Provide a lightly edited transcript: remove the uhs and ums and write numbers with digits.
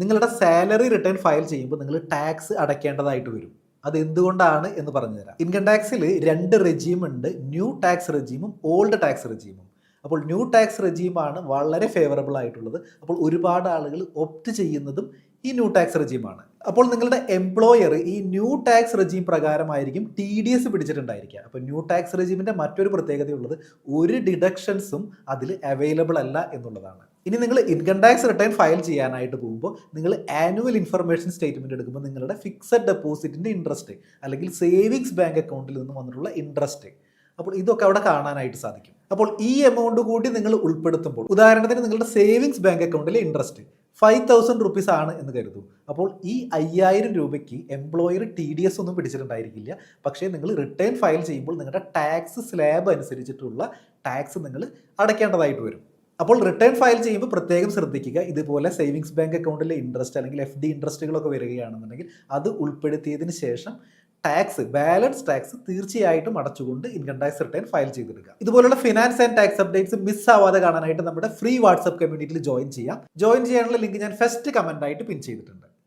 നിങ്ങളുടെ salary return file ചെയ്യുമ്പോൾ നിങ്ങൾ ടാക്സ് അടയ്ക്കേണ്ടതായിട്ട് വരും. അത് എന്തുകൊണ്ടാണ് എന്ന് പറഞ്ഞുതരാം. ഇൻകം ടാക്സിൽ 2 റെജീം ഉണ്ട്. ന്യൂ ടാക്സ് റെജീമും ഓൾഡ് ടാക്സ് റെജീമും. അപ്പോൾ ന്യൂ ടാക്സ് റെജീമാണ് വളരെ ഫേവറബിൾ ആയിട്ടുള്ളത്. അപ്പോൾ ഒരുപാട് ആളുകൾ ഒപ്റ്റ് ചെയ്യുന്നതും ഈ ന്യൂ ടാക്സ് റെജീമാണ്. അപ്പോൾ നിങ്ങളുടെ എംപ്ലോയർ ഈ ന്യൂ ടാക്സ് റെജീം പ്രകാരമായിരിക്കും TDS പിടിച്ചിട്ടുണ്ടായിരിക്കുക. അപ്പോൾ ന്യൂ ടാക്സ് റെജീമിൻ്റെ മറ്റൊരു പ്രത്യേകതയുള്ളത് ഒരു ഡിഡക്ഷൻസും അതിൽ അവൈലബിൾ അല്ല എന്നുള്ളതാണ്. ഇനി നിങ്ങൾ ഇൻകം ടാക്സ് റിട്ടേൺ ഫയൽ ചെയ്യാനായിട്ട് പോകുമ്പോൾ നിങ്ങൾ ആനുവൽ ഇൻഫർമേഷൻ സ്റ്റേറ്റ്മെൻറ്റ് എടുക്കുമ്പോൾ നിങ്ങളുടെ ഫിക്സഡ് ഡെപ്പോസിറ്റിൻ്റെ ഇൻട്രസ്റ്റ് അല്ലെങ്കിൽ സേവിങ്സ് ബാങ്ക് അക്കൗണ്ടിൽ നിന്ന് വന്നിട്ടുള്ള ഇൻട്രസ്റ്റ്, അപ്പോൾ ഇതൊക്കെ അവിടെ കാണാനായിട്ട് സാധിക്കും. അപ്പോൾ ഈ എമൗണ്ട് കൂടി നിങ്ങൾ ഉൾപ്പെടുത്തുമ്പോൾ, ഉദാഹരണത്തിന് നിങ്ങളുടെ സേവിങ്സ് ബാങ്ക് അക്കൗണ്ടിലെ ഇൻട്രസ്റ്റ് 5,000 റുപ്പീസ് ആണ് എന്ന് കരുതൂ. അപ്പോൾ ഈ 5,000 രൂപയ്ക്ക് എംപ്ലോയർ TDS ഒന്നും പിടിച്ചിട്ടുണ്ടായിരിക്കില്ല. പക്ഷേ നിങ്ങൾ റിട്ടേൺ ഫയൽ ചെയ്യുമ്പോൾ നിങ്ങളുടെ ടാക്സ് സ്ലാബ് അനുസരിച്ചിട്ടുള്ള ടാക്സ് നിങ്ങൾ അടയ്ക്കേണ്ടതായിട്ട് വരും. അപ്പോൾ റിട്ടേൺ ഫയൽ ചെയ്യുമ്പോൾ പ്രത്യേകം ശ്രദ്ധിക്കുക. ഇതുപോലെ സേവിങ്സ് ബാങ്ക് അക്കൗണ്ടിലെ ഇൻട്രസ്റ്റ് അല്ലെങ്കിൽ FD ഇൻട്രസ്റ്റുകളൊക്കെ വരികയാണെന്നുണ്ടെങ്കിൽ അത് ഉൾപ്പെടുത്തിയതിന് ശേഷം ബാലൻസ് ടാക്സ് തീർച്ചയായിട്ടും അടച്ചുകൊണ്ട് ഇൻകം ടാക്സ് റിട്ടേൺ ഫയൽ ചെയ്തെടുക്കുക. ഇതുപോലുള്ള finance and tax updates miss ആവാതെ കാണാനായിട്ട് നമ്മുടെ ഫ്രീ വാട്സ്ആപ്പ് കമ്മ്യൂണിറ്റിയിൽ ജോയിൻ ചെയ്യാം. ജോയിൻ ചെയ്യാനുള്ള ലിങ്ക് ഞാൻ ഫസ്റ്റ് കമന്റ് ആയിട്ട് പിൻ ചെയ്തിട്ടുണ്ട്.